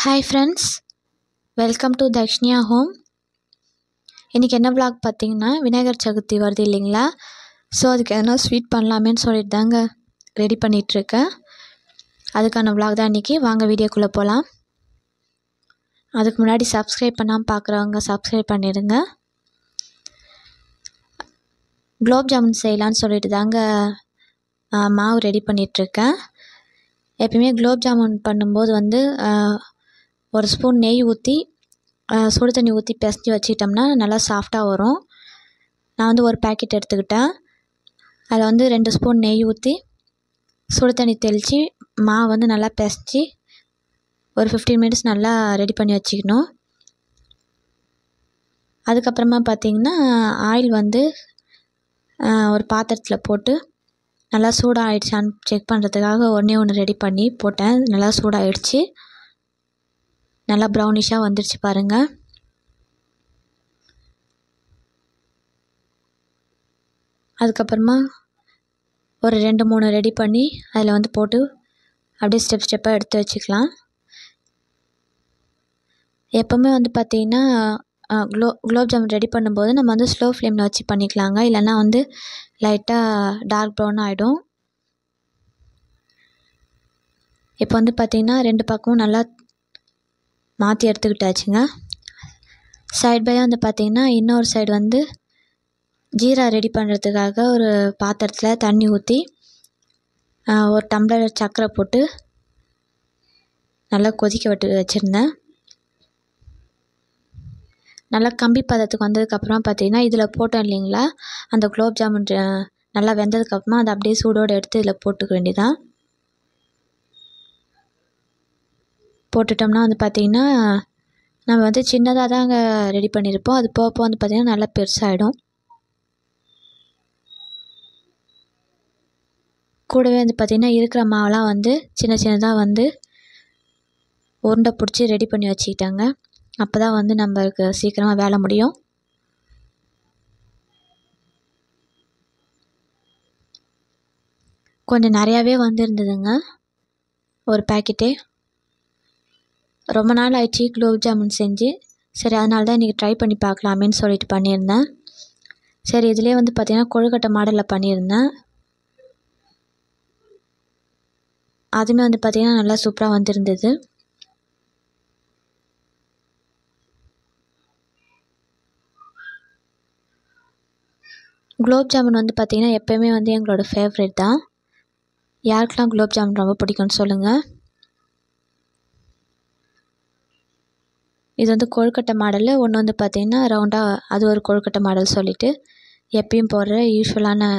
Hi friends, welcome to Dakshinya home. இன்றைக்கி என்ன vlog பார்த்தீங்கன்னா, விநாயகர் சதுர்த்தி வருது இல்லைங்களா? ஸோ அதுக்கு எதனா ஸ்வீட் பண்ணலாமேன்னு சொல்லிட்டு தாங்க ரெடி பண்ணிகிட்ருக்கேன். அதுக்கான vlog தான் இன்றைக்கி. வாங்க வீடியோக்குள்ளே போகலாம். அதுக்கு முன்னாடி சப்ஸ்கிரைப் பண்ணாமல் பார்க்குறவங்க சப்ஸ்கிரைப் பண்ணிடுங்க. குலோப் ஜாமுன் செய்யலான்னு சொல்லிட்டு தாங்க மாவு ரெடி பண்ணிகிட்ருக்கேன். எப்பயுமே குலோப் ஜாமுன் பண்ணும்போது ஒரு ஸ்பூன் நெய் ஊற்றி சுடு தண்ணி ஊற்றி பிசைஞ்சு வச்சிட்டோம்னா நல்லா சாஃப்டாக வரும். நான் ஒரு பேக்கெட் எடுத்துக்கிட்டேன். அதில் 2 ஸ்பூன் நெய் ஊற்றி சுடு தண்ணி தெளித்து மாவு நல்லா பிசைஞ்சு ஒரு 15 மினிட்ஸ் நல்லா ரெடி பண்ணி வச்சுக்கணும். அதுக்கப்புறமா பார்த்திங்கன்னா ஆயில் ஒரு பாத்திரத்தில் போட்டு நல்லா சூடாகிடுச்சான்னு செக் பண்ணுறதுக்காக ஒன்று ரெடி பண்ணி போட்டேன். நல்லா சூடாகிடுச்சு, நல்லா ப்ரௌனிஷாக வந்துடுச்சு பாருங்கள். அதுக்கப்புறமா ஒரு 2-3 ரெடி பண்ணி அதில் போட்டு அப்படியே ஸ்டெப்பாக எடுத்து வச்சுக்கலாம். எப்போவுமே பார்த்திங்கன்னா குலோப் ஜாமுன் ரெடி பண்ணும்போது நம்ம ஸ்லோ ஃப்ளேமில் வச்சு பண்ணிக்கலாங்க. இல்லைன்னா லைட்டாக டார்க் ப்ரௌன் ஆகிடும். இப்போ பார்த்திங்கன்னா 2 பக்கமும் நல்லா மாற்றி எடுத்துக்கிட்டாச்சுங்க. சைட் பை பார்த்திங்கன்னா இன்னொரு சைடு ஜீரா ரெடி பண்ணுறதுக்காக ஒரு பாத்திரத்தில் தண்ணி ஊற்றி ஒரு டம்ளர் சர்க்கரை போட்டு நல்லா கொதிக்க வச்சுருந்தேன். நல்லா கம்பி பதத்துக்கு வந்ததுக்கப்புறமா பார்த்திங்கன்னா இதில் போட்டோம் இல்லைங்களா, அந்த குலோப் ஜாமுன் நல்லா வெந்ததுக்கப்புறமா அதை அப்படியே சூடோடு எடுத்து இதில் போட்டுக்க வேண்டியதான். போட்டுட்டோம்னா பார்த்திங்கன்னா நம்ம சின்னதாக தாங்க ரெடி பண்ணியிருப்போம். அது போக பார்த்திங்கன்னா நல்லா பெருசாகிடும். கூடவே பார்த்திங்கன்னா இருக்கிற மாவெல்லாம் சின்ன சின்னதாக உருண்டை பிடிச்சி ரெடி பண்ணி வச்சுக்கிட்டாங்க. அப்போ தான் நம்மளுக்கு சீக்கிரமாக வேலை முடியும். கொஞ்சம் நிறையாவே இருந்ததுங்க ஒரு பேக்கெட்டே. ரொம்ப நாள் ஆயிடுச்சு குலோப் ஜாமுன் செஞ்சு. சரி, அதனால தான் இன்றைக்கி ட்ரை பண்ணி பார்க்கலாமேன்னு சொல்லிட்டு பண்ணியிருந்தேன். சரி, இதிலே பார்த்திங்கன்னா கொழுக்கட்டை மாடலில் பண்ணியிருந்தேன். அதுவுமே பார்த்திங்கன்னா நல்லா சூப்பராக வந்திருந்தது. குலோப் ஜாமுன் பார்த்திங்கன்னா எப்போயுமே எங்களோட ஃபேவரட் தான். யாருக்கெல்லாம் குலோப் ஜாமுன் ரொம்ப பிடிக்கும்னு சொல்லுங்கள். இது கொழுக்கட்டை மாடலில் ஒன்று பார்த்திங்கன்னா ரவுண்டாக, அது ஒரு கொழுக்கட்டை மாடல் சொல்லிவிட்டு எப்பயும் போடுற யூஸ்வலான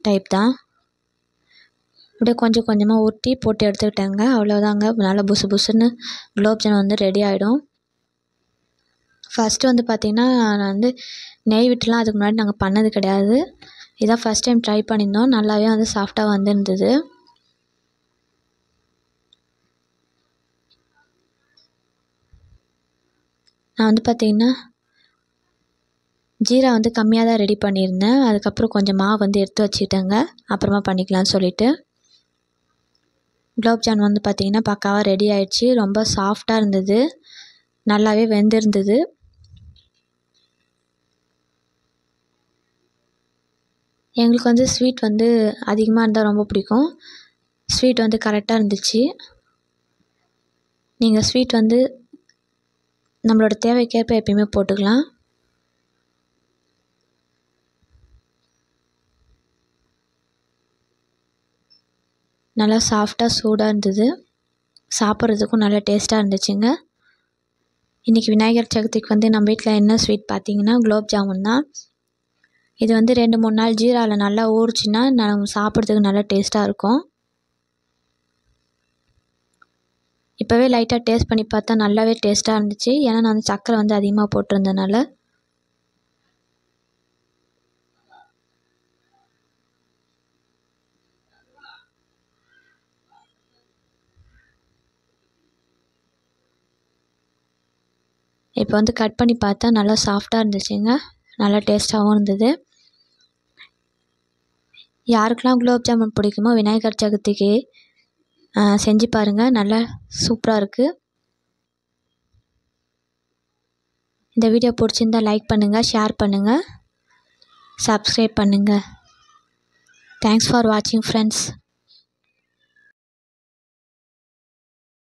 டைப் தான். அப்படியே கொஞ்சம் கொஞ்சமாக ஊற்றி போட்டு எடுத்துக்கிட்டாங்க. அவ்வளோதாங்க, நல்லா புசு புசுன்னு குலோப் ஜாமுன் ரெடி ஆகிடும். ஃபஸ்ட்டு பார்த்திங்கன்னா நான் நெய் விட்டுலாம் அதுக்கு முன்னாடி நாங்கள் பண்ணது கிடையாது. இதான் ஃபஸ்ட் டைம் ட்ரை பண்ணியிருந்தோம். நல்லாவே சாஃப்டாக வந்துருந்தது. நான் பார்த்திங்கன்னா ஜீரா கம்மியாக தான் ரெடி பண்ணியிருந்தேன். அதுக்கப்புறம் கொஞ்சம் மாவு எடுத்து வச்சுக்கிட்டேங்க, அப்புறமா பண்ணிக்கலாம்னு சொல்லிவிட்டு. குலோப் ஜாமுன் பார்த்திங்கன்னா பக்காவாக ரெடி ஆகிடுச்சு. ரொம்ப சாஃப்டாக இருந்தது, நல்லாவே வெந்திருந்தது. எங்களுக்கு ஸ்வீட் அதிகமாக இருந்தால் ரொம்ப பிடிக்கும். ஸ்வீட் கரெக்டாக இருந்துச்சு. நீங்கள் ஸ்வீட் நம்மளோட தேவைக்கேற்ப எப்பயுமே போட்டுக்கலாம். நல்லா சாஃப்டாக சூடாக இருந்தது. சாப்பிட்றதுக்கும் நல்லா டேஸ்ட்டாக இருந்துச்சுங்க. இன்றைக்கி விநாயகர் சதுர்த்திக்கு நம்ம வீட்டில் என்ன ஸ்வீட் பார்த்திங்கன்னா குலோப் ஜாமுன் தான். இது 2-3 நாள் ஜீராவில் நல்லா ஊறிச்சின்னா நம்ம சாப்பிட்றதுக்கு நல்லா டேஸ்ட்டாக இருக்கும். இப்போவே லைட்டாக டேஸ்ட் பண்ணி பார்த்தா நல்லாவே டேஸ்ட்டாக இருந்துச்சு. ஏன்னா நான் சர்க்கரை அதிகமாக போட்டிருந்தனால. இப்போ கட் பண்ணி பார்த்தா நல்லா சாஃப்டாக இருந்துச்சுங்க, நல்லா டேஸ்ட்டாகவும் இருந்தது. யாருக்கெல்லாம் குலோப் ஜாமுன் பிடிக்குமோ விநாயகர் சதுர்த்திக்கு செஞ்சு பாருங்கள், நல்லா சூப்பராக இருக்குது. இந்த வீடியோ பிடிச்சிருந்தா லைக் பண்ணுங்கள், ஷேர் பண்ணுங்கள், சப்ஸ்கிரைப் பண்ணுங்கள். தேங்க்ஸ் ஃபார் வாட்சிங் ஃப்ரெண்ட்ஸ்.